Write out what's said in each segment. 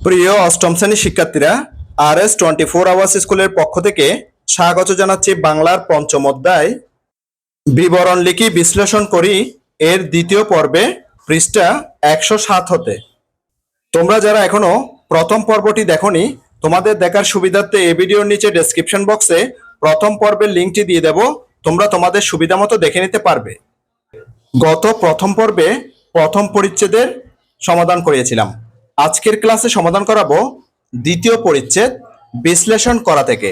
প্রিয় অষ্টম শ্রেণীর শিক্ষার্থীরা, RS24 আওয়ার্স স্কুলের পক্ষ থেকে স্বাগত জানাচ্ছি বাংলার পঞ্চম অধ্যায় বিবরণ লিখি বিশ্লেষণ করি এর দ্বিতীয় পর্বে পৃষ্ঠা 107 হতে। তোমরা যারা এখনো প্রথম পর্বটি দেখোনি, তোমাদের দেখার সুবিধার্থে এই ভিডিওর নিচে ডেসক্রিপশন বক্সে প্রথম পর্বের লিঙ্কটি দিয়ে দেব, তোমরা তোমাদের সুবিধা মতো দেখে নিতে পারবে। গত প্রথম পর্বে প্রথম পরিচ্ছেদের সমাধান করিয়েছিলাম। আজকের ক্লাসে সমাধান করাবো দ্বিতীয় পরিচ্ছেদ বিশ্লেষণ করা থেকে।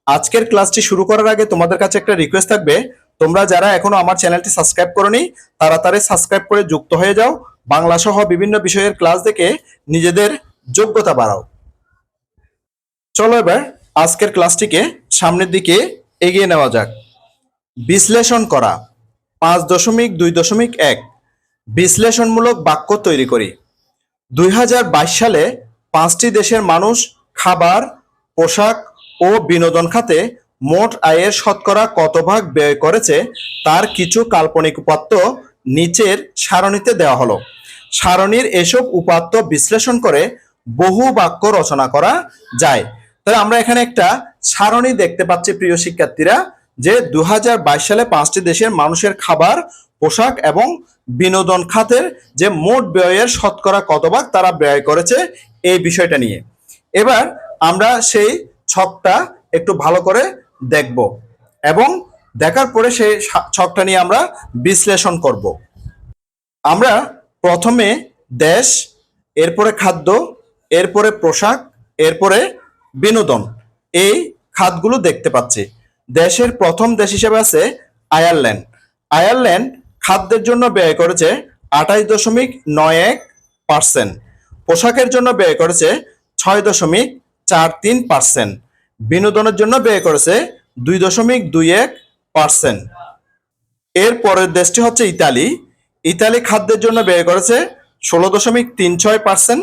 আজকের ক্লাসটি শুরু করার আগে তোমাদের কাছে একটা রিকোয়েস্ট থাকবে, তোমরা যারা এখনো আমার চ্যানেলটি সাবস্ক্রাইব করোনি তাড়াতাড়ি সাবস্ক্রাইব করে যুক্ত হয়ে যাও। বাংলা সহ বিভিন্ন বিষয়ের ক্লাস দেখে নিজেদের যোগ্যতা বাড়াও। চলো এবার আজকের ক্লাসটিকে সামনের দিকে এগিয়ে নেওয়া যাক। বিশ্লেষণ করা 5.2.1 বিশ্লেষণমূলক বাক্য তৈরি করি। 2022 সালে 5টি দেশের মানুষ খাবার, পোশাক ও বিনোদন খাতে মোট আয়ের শতকরা কত ভাগ ব্যয় করেছে তার কিছু কাল্পনিক উপাত্ত নিচের সারণীতে দেওয়া হলো। সারণীর এসব উপাত্ত বিশ্লেষণ করে বহু বাক্য রচনা করা যায়। তাহলে আমরা এখানে একটা সারণী দেখতে পাচ্ছি প্রিয় শিক্ষার্থীরা, যে 2022 সালে 5টি দেশের মানুষের খাবার, পোশাক এবং বিনোদন খাতের যে মোট ব্যয়ের শতকরা কত ভাগ তারা ব্যয় করেছে এই বিষয়টা নিয়ে। এবার আমরা সেই ছকটা একটু ভালো করে দেখব এবং দেখার পরে সেই ছকটা নিয়ে আমরা বিশ্লেষণ করব। আমরা প্রথমে দেশ, এরপরে খাদ্য, এরপরে পোশাক, এরপরে বিনোদন, এই খাতগুলো দেখতে পাচ্ছি। দেশের প্রথম দেশ হিসেবে আছে আয়ারল্যান্ড। আয়ারল্যান্ড খাদ্যের জন্য ব্যয় করেছে 28.91%, পোশাকের জন্য ব্যয় করেছে 6.43%, বিনোদনের জন্য ব্যয় করেছে 2.21%। এর পরের দেশটি হচ্ছে ইতালি। ইতালি খাদ্যের জন্য ব্যয় করেছে 16.36%,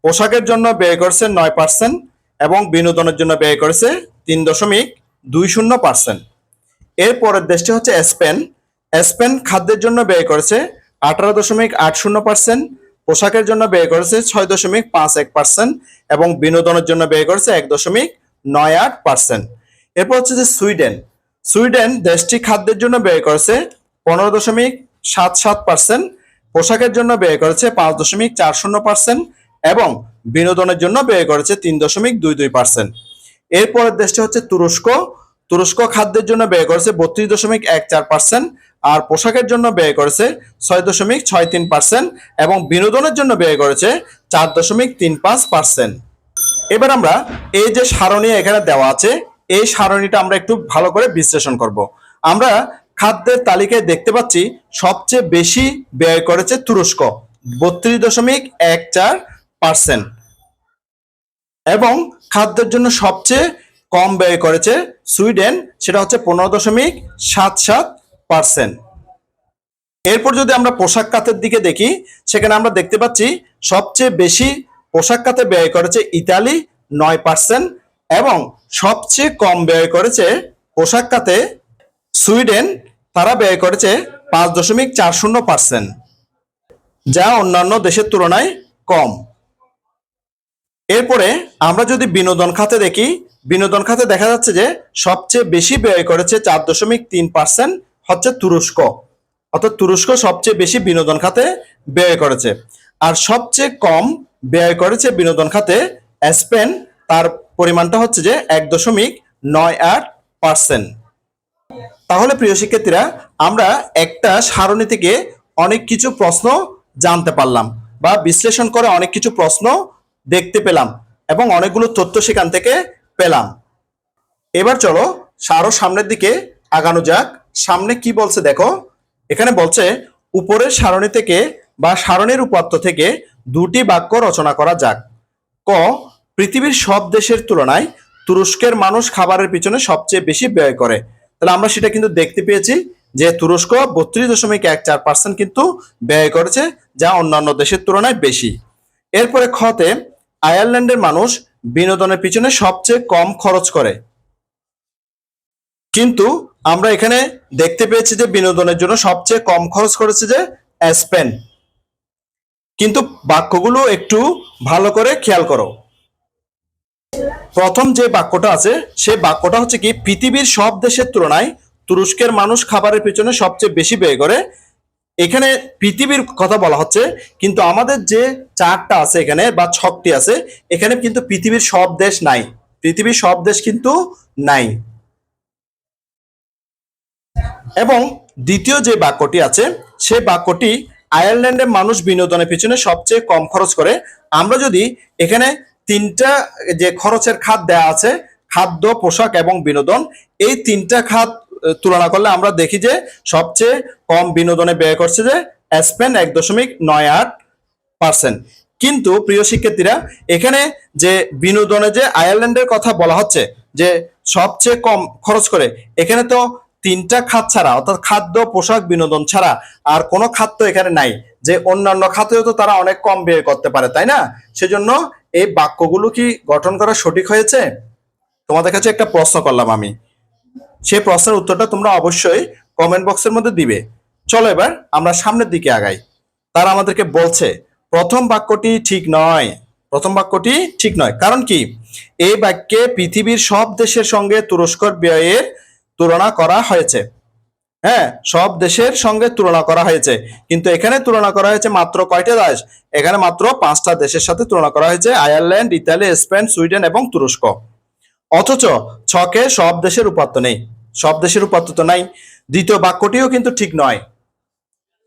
পোশাকের জন্য ব্যয় করেছে 9% এবং বিনোদনের জন্য ব্যয় করেছে 3.20%। এর পরের দেশটি হচ্ছে স্পেন। স্পেন খাদ্যের জন্য ব্যয় করেছে 18.80%, পোশাকের জন্য ব্যয় করেছে 6.51% এবং বিনোদনের জন্য ব্যয় করেছে 1.98%। এরপর হচ্ছে যে সুইডেন। সুইডেন দেশটি খাদ্যের জন্য ব্যয় করেছে 15.77%, পোশাকের জন্য ব্যয় করেছে 5.40% এবং বিনোদনের জন্য ব্যয় করেছে 3.22%। এরপরের দেশটি হচ্ছে তুরস্ক। তুরস্ক খাদ্যের জন্য ব্যয় করেছে 32.14% আর পোশাকের জন্য ব্যয় করেছে 6.63% এবং বিনোদনের জন্য ব্যয় করেছে 4.35%। এবার আমরা এই যে সারণী এখানে দেওয়া আছে এই সারণীটা আমরা একটু ভালো করে বিশ্লেষণ করব। আমরা খাদ্যের তালিকায় দেখতে পাচ্ছি সবচেয়ে বেশি ব্যয় করেছে তুরস্ক 32.14% এবং খাদ্যের জন্য সবচেয়ে কম ব্যয় করেছে সুইডেন, সেটা হচ্ছে 15.77%। এরপর যদি আমরা পোশাক খাতের দিকে দেখি, সেখানে আমরা দেখতে পাচ্ছি সবচেয়ে বেশি পোশাক খাতে ব্যয় করেছে ইতালি 9% এবং সবচেয়ে কম ব্যয় করেছে পোশাক খাতে সুইডেন, তারা ব্যয় করেছে 5.40%, যা অন্যান্য দেশের তুলনায় কম। এরপরে আমরা যদি বিনোদন খাতে দেখি, বিনোদন খাতে দেখা যাচ্ছে যে সবচেয়ে বেশি ব্যয় করেছে 4.3% হচ্ছে তুরস্ক, অর্থাৎ তুরস্ক সবচেয়ে বেশি বিনোদন খাতে ব্যয় করেছে। আর সবচেয়ে কম ব্যয় করেছে বিনোদন খাতে স্পেন, তার পরিমাণটা হচ্ছে যে 1.98%। তাহলে প্রিয় শিক্ষার্থীরা, আমরা একটা সারণী থেকে অনেক কিছু প্রশ্ন জানতে পারলাম বা বিশ্লেষণ করে অনেক কিছু প্রশ্ন দেখতে পেলাম এবং অনেকগুলো তথ্য সেখান থেকে পেলাম। এবার চলো আরো সামনের দিকে আগানো যাক। সামনে কি বলছে দেখো, এখানে বলছে উপরের সারণী থেকে বা সারণীর উপাত্ত থেকে দুটি বাক্য রচনা করা যাক। ক, পৃথিবীর সব দেশের তুলনায় তুরস্কের মানুষ খাবারের পিছনে সবচেয়ে বেশি ব্যয় করে। তাহলে আমরা সেটা কিন্তু দেখতে পেয়েছি যে তুরস্ক 32.14% কিন্তু ব্যয় করেছে, যা অন্যান্য দেশের তুলনায় বেশি। এরপরে খতে আয়ারল্যান্ডের মানুষ বিনোদনের পিছনে সবচেয়ে কম খরচ করে, কিন্তু আমরা এখানে দেখতে পেয়েছি যে বিনোদনের জন্য সবচেয়ে কম খরচ করেছে যে স্পেন। কিন্তু বাক্যগুলো একটু ভালো করে খেয়াল করো। প্রথম যে বাক্যটা আছে সেই বাক্যটা হচ্ছে কি, পৃথিবীর সব দেশের তুলনায় তুরস্কের মানুষ খাবারের পেছনে সবচেয়ে বেশি ব্যয় করে। এখানে পৃথিবীর কথা বলা হচ্ছে, কিন্তু আমাদের যে চার্টটা আছে এখানে বা ছকটি আছে, এখানে কিন্তু পৃথিবীর সব দেশ নাই। পৃথিবীর সব দেশ কিন্তু নাই। এবং দ্বিতীয় যে বাক্যটি আছে সেই বাক্যটি, আয়ারল্যান্ডের মানুষ বিনোদনের পিছনে সবচেয়ে কম খরচ করে। আমরা যদি এখানে তিনটা যে খরচের খাত দেয়া আছে, খাদ্য, পোশাক এবং বিনোদন, এই তিনটা খাত তুলনা করলে আমরা দেখি যে সবচেয়ে কম বিনোদনে ব্যয় করছে যে স্পেন 1.98%। কিন্তু প্রিয় শিক্ষার্থীরা, এখানে যে বিনোদনে যে আয়ারল্যান্ডের কথা বলা হচ্ছে যে সবচেয়ে কম খরচ করে, এখানে তো তিনটা খাত ছাড়া, অর্থাৎ খাদ্য, পোশাক, বিনোদন ছাড়া আর কোনো খাত তো এখানে নাই যে অন্যান্য খাতেও তো তারা অনেক কম ব্যয় করতে পারে, তাই না? সেজন্য এই বাক্যগুলো কি গঠন করা সঠিক হয়েছে? তোমাদের কাছে একটা প্রশ্ন করলাম আমি, সেই প্রশ্নের উত্তরটা তোমরা অবশ্যই কমেন্ট বক্সের মধ্যে দিবে। চলো এবার আমরা সামনের দিকে আগাই। তারা আমাদেরকে বলছে প্রথম বাক্যটি ঠিক নয়। প্রথম বাক্যটি ঠিক নয়, কারণ কি? এই বাক্যে পৃথিবীর সব দেশের সঙ্গে তুরস্কর ব্যয়ের তুলনা করা হয়েছে। হ্যাঁ, সব দেশের সঙ্গে তুলনা করা হয়েছে, কিন্তু এখানে তুলনা করা হয়েছে মাত্র কয়টা দেশ? এখানে মাত্র 5টা দেশের সাথে তুলনা করা হয়েছে, আয়ারল্যান্ড, ইতালি, স্পেন, সুইডেন এবং তুরস্ক। অথচ ছকে সব দেশের উপাত্ত নেই। সব দেশের উপাত্ত তো নাই। দ্বিতীয় বাক্যটিও কিন্তু ঠিক নয়।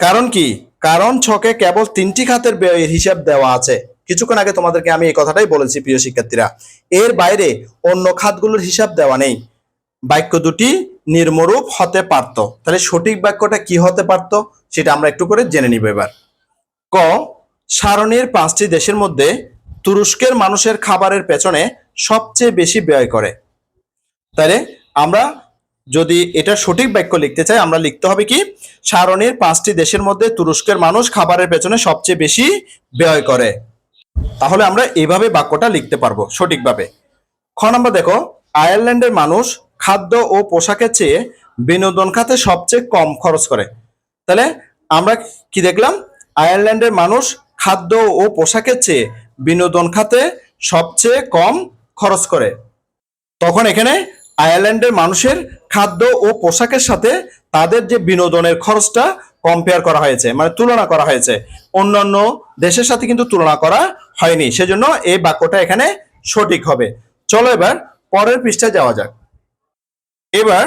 কারণ কি? কারণ ছকে কেবল 3টি খাতের ব্যয়ের হিসাব দেওয়া আছে। কিছুক্ষণ আগে তোমাদেরকে আমি এই কথাটাই বলেছি প্রিয় শিক্ষার্থীরা, এর বাইরে অন্য খাতগুলোর হিসাব দেওয়া নেই। বাক্য দুটি নির্মরূপ হতে পারত। তাহলে সঠিক বাক্যটা কি হতে পারত সেটা আমরা একটু করে জেনে নিব এবার। ক, সারণীর 5টি দেশের মধ্যে তুরস্কের মানুষের খাবারের পেছনে সবচেয়ে বেশি ব্যয় করে। তাহলে আমরা যদি এটা সঠিক বাক্য লিখতে চাই, আমরা লিখতে হবে কি, সারণীর 5টি দেশের মধ্যে তুরস্কের মানুষ খাবারের পেছনে সবচেয়ে বেশি ব্যয় করে। তাহলে আমরা এইভাবে বাক্যটা লিখতে পারবো সঠিকভাবে। খ নাম্বার দেখো, আয়ারল্যান্ডের মানুষ খাদ্য ও পোশাকের চেয়ে বিনোদন খাতে সবচেয়ে কম খরচ করে। তাহলে আমরা কি দেখলাম? আয়ারল্যান্ডের মানুষ খাদ্য ও পোশাকের চেয়ে বিনোদন খাতে সবচেয়ে কম খরচ করে। তখন এখানে আয়ারল্যান্ডের মানুষের খাদ্য ও পোশাকের সাথে তাদের যে বিনোদনের খরচটা কম্পেয়ার করা হয়েছে, মানে তুলনা করা হয়েছে। অন্যান্য দেশের সাথে কিন্তু তুলনা করা হয়নি, সেজন্য এই বাক্যটা এখানে সঠিক হবে। চলো এবার পরের পৃষ্ঠায় যাওয়া যাক। এবার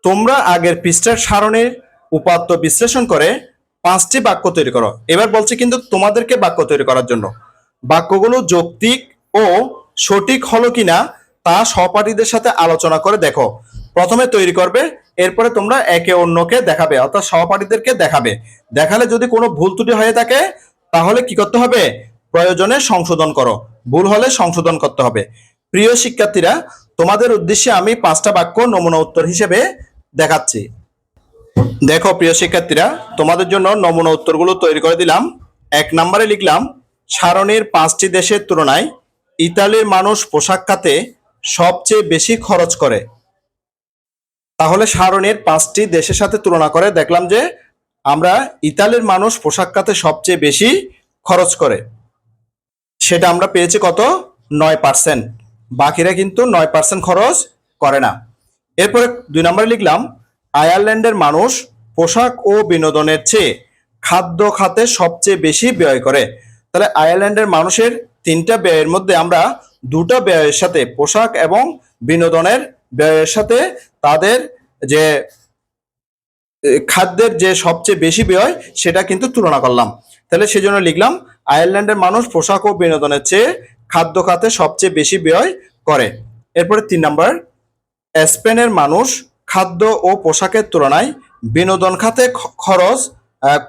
তোমরা আগের পৃষ্ঠার সারণীর উপাত্ত বিশ্লেষণ করে 5টি বাক্য তৈরি করো। এবার বলছে কিন্তু তোমাদেরকে বাক্য তৈরি করার জন্য। বাক্যগুলো যৌক্তিক ও সঠিক হলো কিনা তা সহপাঠীদের সাথে আলোচনা করে দেখো। প্রথমে তৈরি করবে, এরপরে তোমরা একে অন্যকে দেখাবে, অর্থাৎ সহপাঠীদেরকে দেখাবে। দেখালে যদি কোনো ভুল ত্রুটি হয়ে থাকে তাহলে কি করতে হবে? প্রয়োজনে সংশোধন করো, ভুল হলে সংশোধন করতে হবে। প্রিয় শিক্ষার্থীরা, তোমাদের উদ্দেশ্যে আমি 5টা বাক্য নমুনা উত্তর হিসেবে দেখাচ্ছি। দেখো প্রিয় শিক্ষার্থীরা, তোমাদের জন্য নমুনা উত্তরগুলো তৈরি করে দিলাম। 1 নম্বরে লিখলাম, সারণীর 5টি দেশের তুলনায় ইতালির মানুষ পোশাক খাতে সবচেয়ে বেশি খরচ করে। তাহলে সারণীর 5টি দেশের সাথে তুলনা করে দেখলাম যে আমরা ইতালির মানুষ পোশাক খাতে সবচেয়ে বেশি খরচ করে। সেটা আমরা পেয়েছি কত? 9%। বাকিরা কিন্তু 9% খরচ করে না। এরপরে 2 নম্বরে লিখলাম, আয়ারল্যান্ডের মানুষ পোশাক ও বিনোদনের চেয়ে খাদ্য খাতে সবচেয়ে বেশি ব্যয় করে। তাহলে আয়ারল্যান্ডের মানুষের 3টা ব্যয়ের মধ্যে আমরা 2টা ব্যয়ের সাথে, পোশাক এবং বিনোদনের ব্যয়ের সাথে তাদের যে খাদ্যের যে সবচেয়ে বেশি ব্যয় সেটা কিন্তু তুলনা করলাম। তাহলে সেজন্য লিখলাম, আয়ারল্যান্ডের মানুষ পোশাক ও বিনোদনের চেয়ে খাদ্য খাতে সবচেয়ে বেশি ব্যয় করে। এরপরে 3 নম্বর, স্পেনের মানুষ খাদ্য ও পোশাকের তুলনায় বিনোদন খাতে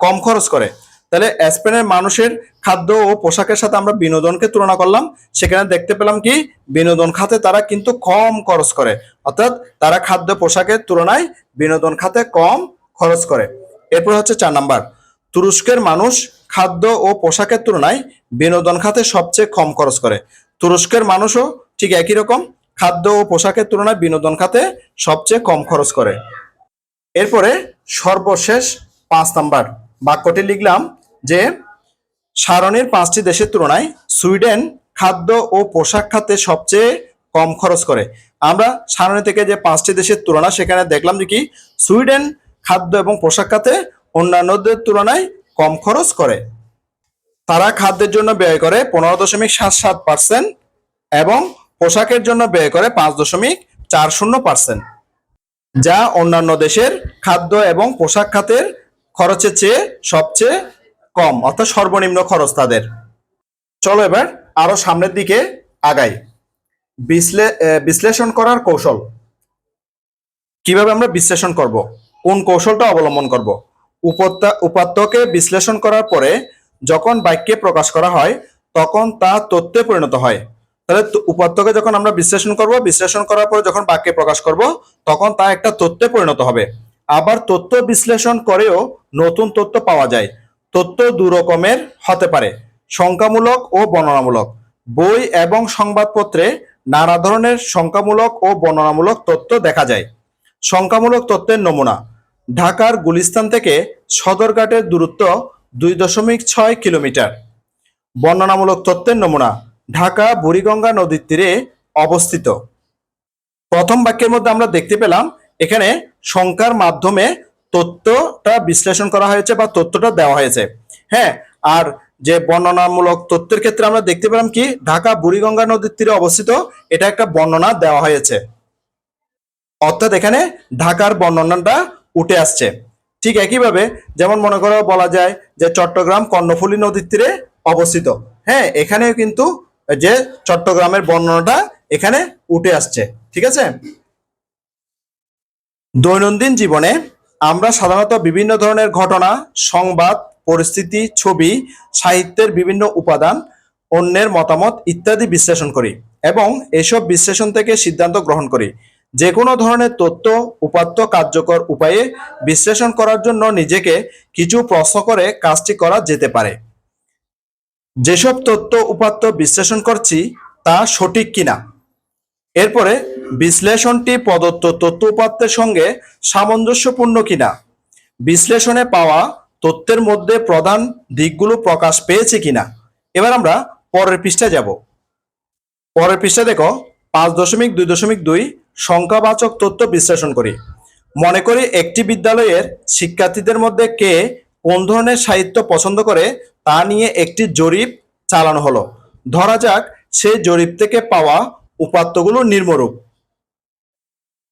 কম খরচ করে। তাহলে স্পেনের মানুষের খাদ্য ও পোশাকের সাথে আমরা বিনোদনকে তুলনা করলাম, সেখানে দেখতে পেলাম কি বিনোদন খাতে তারা কিন্তু কম খরচ করে, অর্থাৎ তারা খাদ্য পোশাকের তুলনায় বিনোদন খাতে কম খরচ করে। এরপর হচ্ছে 4 নাম্বার, তুরস্কের মানুষ খাদ্য ও পোশাকের তুলনায় বিনোদন খাতে সবচেয়ে কম খরচ করে। তুরস্কের মানুষও ঠিক একই রকম, খাদ্য ও পোশাকের তুলনায় বিনোদন খাতে সবচেয়ে কম খরচ করে। এরপরে সর্বশেষ 5 নাম্বার বাক্যটি লিখলাম যে সারণীর 5টি দেশের তুলনায় সুইডেন খাদ্য ও পোশাক খাতে সবচেয়ে কম খরচ করে। আমরা সারণী থেকে যে 5টি দেশের তুলনা সেখানে দেখলাম যে কি সুইডেন খাদ্য এবং পোশাক খাতে অন্যান্যদের তুলনায় কম খরচ করে। তারা খাদ্যের জন্য ব্যয় করে 15.77% এবং পোশাকের জন্য ব্যয় করে 5.40%, যা অন্যান্য দেশের খাদ্য এবং পোশাক খাতের খরচের চেয়ে সবচেয়ে কম, অর্থাৎ সর্বনিম্ন খরচ তাদের। চলো এবার আরো সামনের দিকে আগাই। বিশ্লেষণ করার কৌশল। কিভাবে আমরা বিশ্লেষণ করব, কোন কৌশলটা অবলম্বন করব? উপাত্তকে বিশ্লেষণ করার পরে যখন বাক্যে প্রকাশ করা হয় তখন তা তথ্যে পরিণত হয়। তাহলে উপাত্তকে যখন আমরা বিশ্লেষণ করব, বিশ্লেষণ করার পরে যখন বাক্যে প্রকাশ করব তখন তা একটা তথ্যে পরিণত হবে। আবার তথ্য বিশ্লেষণ করেও নতুন তথ্য পাওয়া যায়। তথ্য দু রকমের হতে পারে, সংখ্যামূলক ও বর্ণনামূলক। বই এবং সংবাদপত্রে নানা ধরনের সংখ্যামূলক ও বর্ণনামূলক তথ্য দেখা যায়। সংখ্যামূলক তথ্যের নমুনা: ঢাকার গুলিস্তান থেকে সদরঘাটের দূরত্ব 2.6 কিলোমিটার। বর্ণনামূলক তথ্যের নমুনা: ঢাকা বুড়িগঙ্গা নদীর তীরে অবস্থিত। প্রথম বাক্যের মধ্যে আমরা দেখতে পেলাম এখানে সংখ্যার মাধ্যমে তথ্যটা বিশ্লেষণ করা হয়েছে বা তথ্যটা দেওয়া হয়েছে। হ্যাঁ, আর যে বর্ণনামূলক তথ্যের ক্ষেত্রে আমরা দেখতে পেলাম কি ঢাকা বুড়িগঙ্গা নদীর তীরে অবস্থিত, এটা একটা বর্ণনা দেওয়া হয়েছে, অর্থাৎ এখানে ঢাকার বর্ণনাটা উঠে আসছে। ঠিক একইভাবে যেমন মনে করো বলা যায় যে চট্টগ্রাম কর্ণফুলী নদীর তীরে অবস্থিত। হ্যাঁ, এখানেও কিন্তু যে চট্টগ্রামের বর্ণনাটা এখানে উঠে আসছে। ঠিক আছে। দৈনন্দিন জীবনে আমরা সাধারণত বিভিন্ন ধরনের ঘটনা, সংবাদ, পরিস্থিতি, ছবি, সাহিত্যের বিভিন্ন উপাদান, অন্যের মতামত ইত্যাদি বিশ্লেষণ করি এবং এসব বিশ্লেষণ থেকে সিদ্ধান্ত গ্রহণ করি। যে কোনো ধরনের তথ্য উপাত্ত কার্যকর উপায়ে বিশ্লেষণ করার জন্য নিজেকে কিছু প্রশ্ন করে কাজটি করা যেতে পারে। যেসব তথ্য উপাত্ত বিশ্লেষণ করছি তা সঠিক কিনা। এরপরে বিশ্লেষণটি প্রদত্ত তথ্য উপাত্তের সঙ্গে সামঞ্জস্যপূর্ণ কিনা। বিশ্লেষণে পাওয়া তথ্যের মধ্যে প্রধান দিকগুলো প্রকাশ পেয়েছে কিনা। এবার আমরা পরের পৃষ্ঠায় যাব। পরের পৃষ্ঠা দেখো 5.2.2 সংখ্যাবাচক তথ্য বিশ্লেষণ করি। মনে করি একটি বিদ্যালয়ের শিক্ষার্থীদের মধ্যে কে কোন ধরনের সাহিত্য পছন্দ করে তা নিয়ে একটি জরিপ চালানো হলো। ধরা যাক সেই জরিপ থেকে পাওয়া উপাত্তগুলো নিম্নরূপ।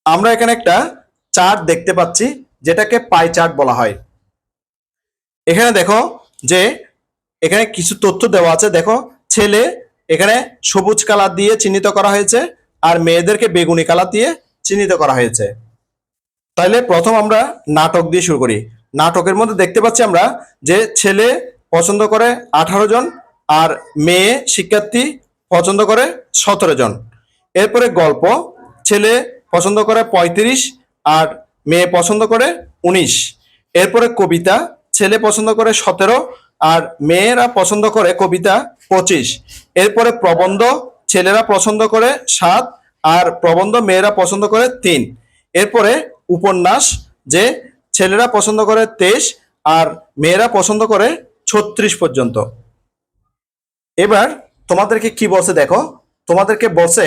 আমরা এখানে একটা চার্ট দেখতে পাচ্ছি যেটাকে পাই চার্ট বলা হয়। এখানে দেখো যে এখানে কিছু তথ্য দেওয়া আছে। দেখো ছেলে এখানে সবুজ কালার দিয়ে চিহ্নিত করা হয়েছে আর মেয়েদেরকে বেগুনি কালার দিয়ে চিহ্নিত করা হয়েছে। তাহলে প্রথম আমরা নাটক দিয়ে শুরু করি। নাটকের মধ্যে দেখতে পাচ্ছি আমরা যে ছেলে পছন্দ করে 18 জন আর মেয়ে শিক্ষার্থী পছন্দ করে 17 জন। এরপরে গল্প, ছেলে পছন্দ করে 35 আর মেয়ে পছন্দ করে 19। এরপরে কবিতা, ছেলে পছন্দ করে 17 আর মেয়েরা পছন্দ করে কবিতা 25। এরপরে প্রবন্ধ, ছেলেরা পছন্দ করে 7 আর প্রবন্ধ মেয়েরা পছন্দ করে 3। এরপরে উপন্যাস, যে ছেলেরা পছন্দ করে 23 আর মেয়েরা পছন্দ করে 36 পর্যন্ত। এবার তোমাদেরকে কি বলছে দেখো, তোমাদেরকে বলছে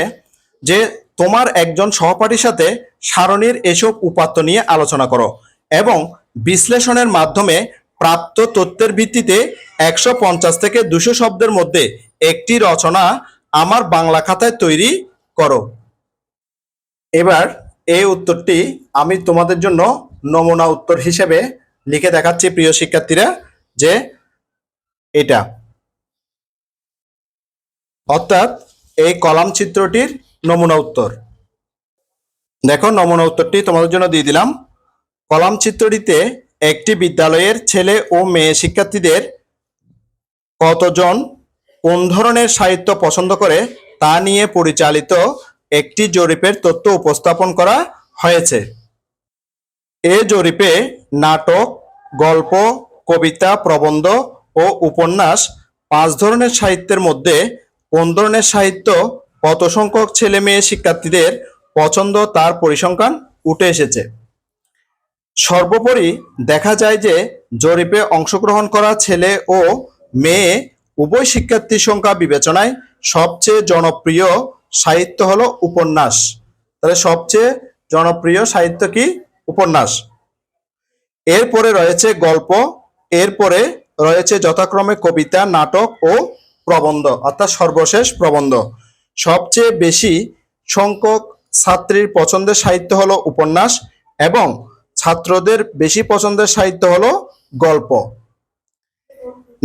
যে তোমার একজন সহপাঠীর সাথে সারণীর এসব উপাত্ত নিয়ে আলোচনা করো এবং বিশ্লেষণের মাধ্যমে প্রাপ্ত তথ্যের ভিত্তিতে 150 থেকে 200 শব্দের মধ্যে একটি রচনা আমার বাংলা খাতায় তৈরি করো। এবার এই উত্তরটি আমি তোমাদের জন্য নমুনা উত্তর হিসেবে লিখে দেখাচ্ছি প্রিয় শিক্ষার্থীরা, যে এটা অর্থাৎ এই কলাম চিত্রটির নমুনা উত্তর। দেখো নমুনা উত্তরটি তোমাদের জন্য দিয়ে দিলাম। কলাম চিত্রটিতে একটি বিদ্যালয়ের ছেলে ও মেয়ে শিক্ষার্থীদের কতজন কোন ধরনের সাহিত্য পছন্দ করে তা নিয়ে পরিচালিত একটি জরিপের তথ্য উপস্থাপন করা হয়েছে। এই জরিপে নাটক, গল্প, কবিতা, প্রবন্ধ ও উপন্যাস 5 ধরনের সাহিত্যের মধ্যে কোন ধরনের সাহিত্য কত সংখ্যক ছেলে মেয়ে শিক্ষার্থীদের পছন্দ তার পরিসংখ্যান উঠে এসেছে। সর্বোপরি দেখা যায় যে জরিপে অংশগ্রহণ করা ছেলে ও মেয়ে উভয় শিক্ষার্থীর সংখ্যা বিবেচনায় সবচেয়ে জনপ্রিয় সাহিত্য হলো উপন্যাস। তাহলে সবচেয়ে জনপ্রিয় সাহিত্য কি? উপন্যাস। এরপরে রয়েছে গল্প, এরপরে রয়েছে যথাক্রমে কবিতা, নাটক ও প্রবন্ধ, অর্থাৎ সর্বশেষ প্রবন্ধ। সবচেয়ে বেশি সংখ্যক ছাত্রীর পছন্দের সাহিত্য হলো উপন্যাস এবং ছাত্রদের বেশি পছন্দের সাহিত্য হলো গল্প।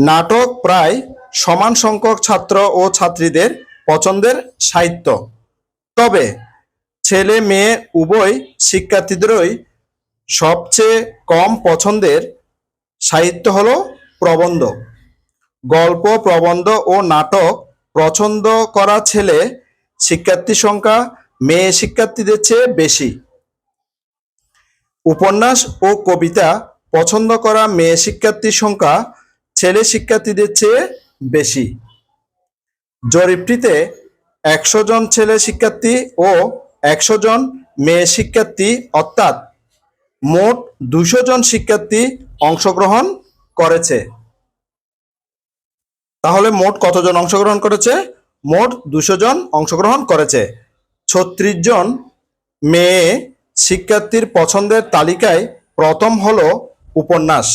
নাটক প্রায় সমান সংখ্যক ছাত্র ও ছাত্রীদের পছন্দের সাহিত্য। তবে ছেলে মেয়ে উভয় শিক্ষার্থীদেরই সবচেয়ে কম পছন্দের সাহিত্য হলো প্রবন্ধ। গল্প, প্রবন্ধ ও নাটক পছন্দ করা ছেলে শিক্ষার্থীর সংখ্যা মেয়ে শিক্ষার্থীদের চেয়ে বেশি। উপন্যাস ও কবিতা পছন্দ করা মেয়ে শিক্ষার্থীর সংখ্যা ছেলে শিক্ষার্থীদের চেয়ে বেশি। জরিপটিতে ১০০ জন ছেলে শিক্ষার্থী ও ১০০ জন মেয়ে শিক্ষার্থী অর্থাৎ মোট ২০০ জন শিক্ষার্থী অংশগ্রহণ করেছে। তাহলে মোট কতজন অংশগ্রহণ করেছে? মোট ২০০ জন অংশগ্রহণ করেছে। ৩৬ জন মেয়ে শিক্ষার্থীর পছন্দের তালিকায় প্রথম হলো উপন্যাস,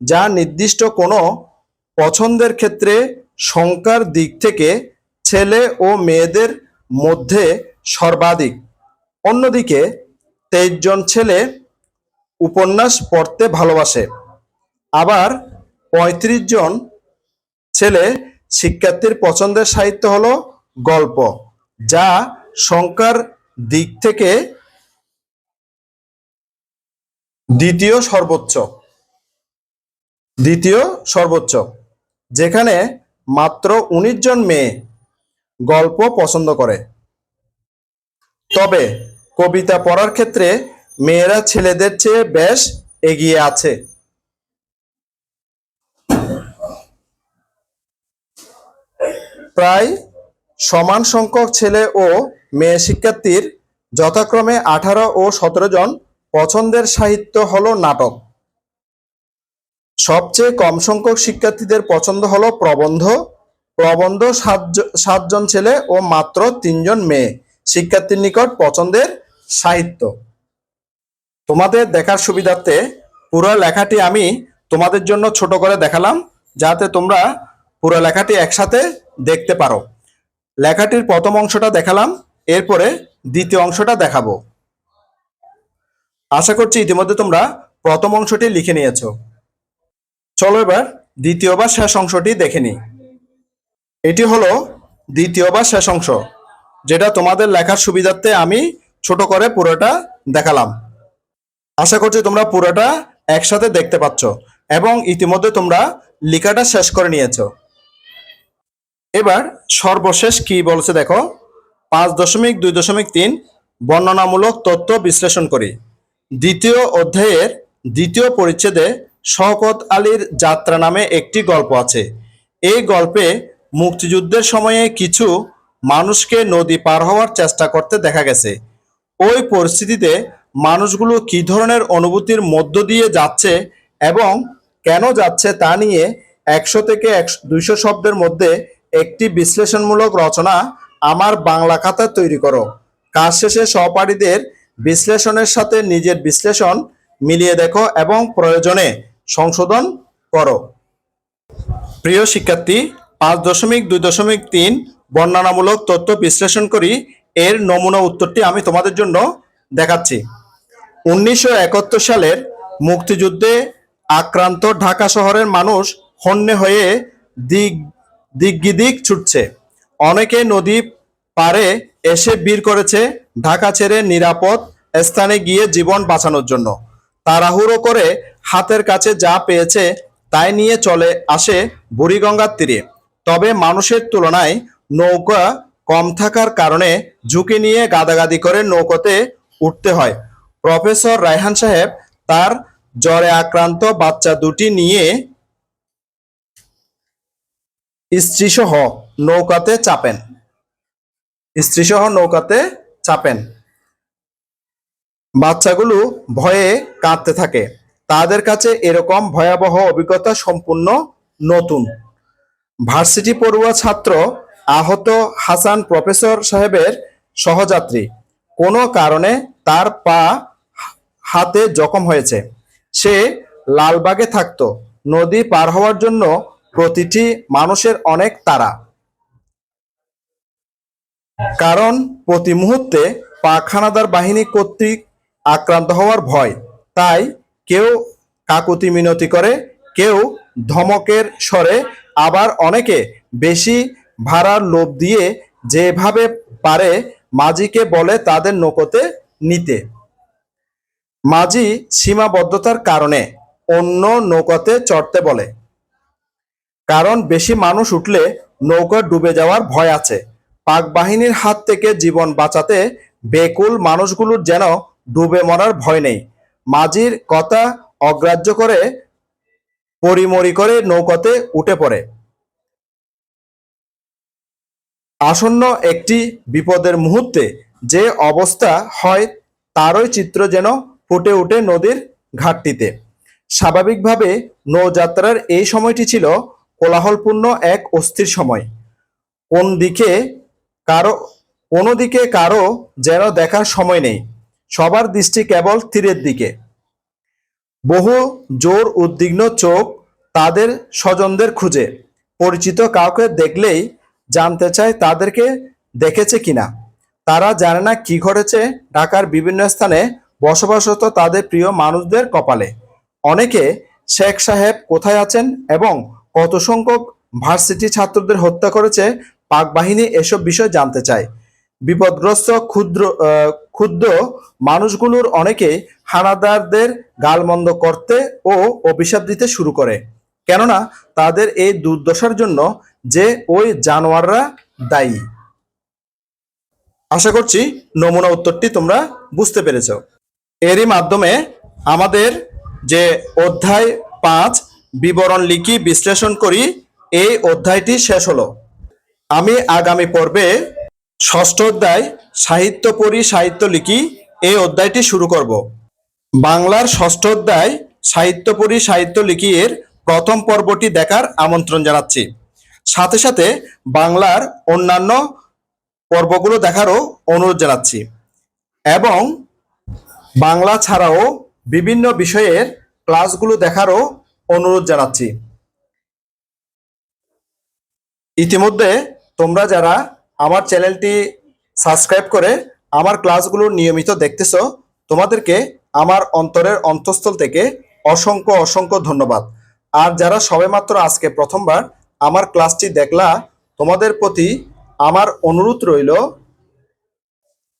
যা নির্দিষ্ট কোনো পছন্দের ক্ষেত্রে সংখ্যার দিক থেকে ছেলে ও মেয়েদের মধ্যে সর্বাধিক। অন্যদিকে ২৩ জন ছেলে উপন্যাস পড়তে ভালোবাসে। আবার ৩৫ জন ছেলে শিক্ষার্থীর পছন্দের সাহিত্য হলো গল্প, যা সংখ্যার দিক থেকে দ্বিতীয় সর্বোচ্চ, যেখানে মাত্র ১৯ জন মেয়ে গল্প পছন্দ করে। তবে কবিতা পড়ার ক্ষেত্রে মেয়েরা ছেলেদের চেয়ে বেশ এগিয়ে আছে। প্রায় সমান সংখ্যক ছেলে ও মেয়ে শিক্ষার্থীর যথাক্রমে ১৮ ও ১৭ জন পছন্দের সাহিত্য হলো নাটক। সবচেয়ে কম সংখ্যক শিক্ষার্থীদের পছন্দ হলো প্রবন্ধ। ৭ জন ছেলে ও মাত্র ৩ জন মেয়ে শিক্ষার্থীর নিকট পছন্দের সাহিত্য। তোমাদের দেখার সুবিধার্থে পুরো লেখাটি আমি তোমাদের জন্য ছোট করে দেখালাম, যাতে তোমরা পুরো লেখাটি একসাথে দেখতে পারো। লেখাটির প্রথম অংশটা দেখালাম, এরপরে দ্বিতীয় অংশটা দেখাবো। আশা করছি ইতিমধ্যে তোমরা প্রথম অংশটি লিখে নিয়েছো। চলো এবার দ্বিতীয় বা শেষ অংশটি দেখে নিই। এটি হলো দ্বিতীয় বা শেষ অংশ, যেটা তোমাদের লেখার সুবিধার্থে আমি ছোট করে পুরোটা দেখালাম। আশা করছি তোমরা পুরোটা একসাথে দেখতে পাচ্ছ এবং ইতিমধ্যে তোমরা লেখাটা শেষ করে নিয়েছো। এবার সর্বশেষ কি বলছে দেখো, ৫.২.৩ বর্ণনামূলক তথ্য বিশ্লেষণ করি। দ্বিতীয় অধ্যায়ের দ্বিতীয় পরিচ্ছেদে শওকত আলীর যাত্রা নামে একটি গল্প আছে। এই গল্পে মুক্তিযুদ্ধের সময়ে কিছু মানুষকে নদী পার হওয়ার চেষ্টা করতে দেখা গেছে। ওই পরিস্থিতিতে মানুষগুলো কি ধরনের অনুভূতির মধ্য দিয়ে যাচ্ছে এবং কেন যাচ্ছে তা নিয়ে ১০০ থেকে ২০০ শব্দের মধ্যে একটি বিশ্লেষণমূলক রচনা আমার বাংলা খাতায় তৈরি করো। কাজ শেষে সহপাঠীদের বিশ্লেষণের সাথে নিজের বিশ্লেষণ মিলিয়ে দেখো এবং প্রয়োজনে সংশোধন করো। প্রিয় শিক্ষার্থী, ৫.২.৩ বর্ণনামূলক তথ্য বিশ্লেষণ করি এর নমুনা উত্তরটি আমি তোমাদের জন্য দেখাচ্ছি। ১৯৭১ সালের মুক্তিযুদ্ধে আক্রান্ত ঢাকা শহরের মানুষ হন্যে হয়ে দিক ছুটছে। অনেকে নদী পাড়ে এসে ভিড় করেছে ঢাকা ছেড়ে নিরাপদ স্থানে গিয়ে জীবন বাঁচানোর জন্য। তাড়াহুড়ো করে হাতের কাছে যা পেয়েছে তাই নিয়ে চলে আসে বুড়িগঙ্গার তীরে। তবে মানুষের তুলনায় নৌকা কম থাকার কারণে ঝুঁকি নিয়ে গাদাগাদি করে নৌকাতে উঠতে হয়। প্রফেসর রায়হান সাহেব তার জ্বরে আক্রান্ত বাচ্চা দুটি নিয়ে স্ত্রীসহ নৌকাতে চাপেন। বাচ্চাগুলো ভয়ে কাঁদতে থাকে। তাদের কাছে এরকম ভয়াবহ অভিজ্ঞতা সম্পূর্ণ নতুন। ভার্সিটি পড়ুয়া ছাত্র আহত হাসান প্রফেসর সাহেবের সহযাত্রী, কোনো কারণে তার পা হাতে জখম হয়েছে। সে লালবাগে থাকতো। নদী পার হওয়ার জন্য প্রতিটি মানুষের অনেক তাড়া, কারণ প্রতি মুহূর্তে পাক হানাদার বাহিনী কর্তৃক আক্রান্ত হওয়ার ভয়। তাই কেউ কাকুতি মিনতি করে, কেউ ধমকের স্বরে, আবার অনেকে বেশি ভাড়ার লোভ দিয়ে যেভাবে পারে মাঝিকে বলে তাদের নৌকোতে নিতে। মাঝি সীমাবদ্ধতার কারণে অন্য নৌকাতে চড়তে বলে, কারণ বেশি মানুষ উঠলে নৌকা ডুবে যাওয়ার ভয় আছে। পাক বাহিনীর হাত থেকে জীবন বাঁচাতে বেকুল মানুষগুলোর যেন ডুবে মরার ভয় নেই। মাঝির কথা অগ্রাহ্য করে পরিমরি করে নৌকাতে উঠে পড়ে। আসন্ন একটি বিপদের মুহূর্তে যে অবস্থা হয় তারই চিত্র যেন ফুটে ওঠে নদীর ঘাটটিতে। স্বাভাবিকভাবে নৌযাত্রার এই সময়টি ছিল কোলাহলপূর্ণ এক অস্থির সময়। কোন দিকে কারো কোনো দিকে কারো যেন দেখার সময় নেই। সবার দৃষ্টি কেবল তীরের দিকে। বহু জোর উদ্বিগ্ন চোখ তাদের স্বজনদের খুঁজে। পরিচিত কাউকে দেখলেই জানতে চায় তাদেরকে দেখেছে কিনা। তারা জানে না কি ঘটেছে ঢাকার বিভিন্ন স্থানে বসবাসরত তাদের প্রিয় মানুষদের কপালে। অনেকে শেখ সাহেব কোথায় আছেন এবং কত সংখ্যক ভার্সিটি ছাত্রদের হত্যা করেছে পাক বাহিনী, এসব বিষয় জানতে চায়। বিপদগ্রস্ত ক্ষুদ্র মানুষগুলোর অনেকে হানাদারদের গালমন্দ করতে ও অভিশাপ দিতে শুরু করে, কেননা তাদের এই দুর্দশার জন্য যে ওই জানোয়াররা দায়ী। আশা করছি নমুনা উত্তরটি তোমরা বুঝতে পেরেছ। এরই মাধ্যমে আমাদের যে অধ্যায় 5 বিবরণ লিখি বিশ্লেষণ করি, এই অধ্যায়টি শেষ হলো। আমি আগামী পর্বে ষষ্ঠ অধ্যায় সাহিত্য পড়ি সাহিত্য লিখি এই অধ্যায়টি শুরু করব। বাংলার ষষ্ঠ অধ্যায় সাহিত্য পড়ি সাহিত্য লিখি এর প্রথম পর্বটি দেখার আমন্ত্রণ জানাচ্ছি। সাথে সাথে বাংলার অন্যান্য পর্বগুলো দেখারও অনুরোধ জানাচ্ছি এবং বাংলা ছাড়াও বিভিন্ন বিষয়ের ক্লাসগুলো দেখারও অনুরোধ জানাচ্ছি। ইতিমধ্যে তোমরা যারা আমার চ্যানেলটি সাবস্ক্রাইব করে আমার ক্লাসগুলো নিয়মিত দেখতেছো, তোমাদেরকে আমার অন্তরের অন্তঃস্থল থেকে অসংখ্য অসংখ্য ধন্যবাদ। আর যারা সবেমাত্র আজকে প্রথমবার আমার ক্লাসটি দেখলা, তোমাদের প্রতি আমার অনুরোধ রইল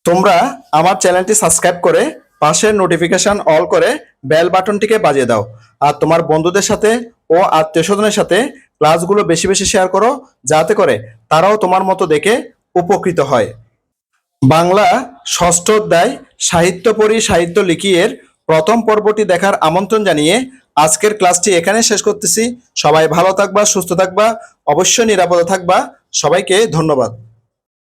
তোমরা আমার চ্যানেলটি সাবস্ক্রাইব করে পাশের নোটিফিকেশন অল করে বেল বাটনটিকে বাজিয়ে দাও। আর তোমার বন্ধুদের সাথে ও আত্মীয় স্বজনের সাথে ক্লাসগুলো বেশি বেশি শেয়ার করো, যাতে করে তারাও তোমার মতো দেখে উপকৃত হয়। বাংলা ষষ্ঠ অধ্যায় সাহিত্য পড়ি সাহিত্য লিখি এর প্রথম পর্বটি দেখার আমন্ত্রণ জানিয়ে আজকের ক্লাসটি এখানে শেষ করতেছি। সবাই ভালো থাকবা, সুস্থ থাকবা, অবশ্যই নিরাপদে থাকবা। সবাইকে ধন্যবাদ।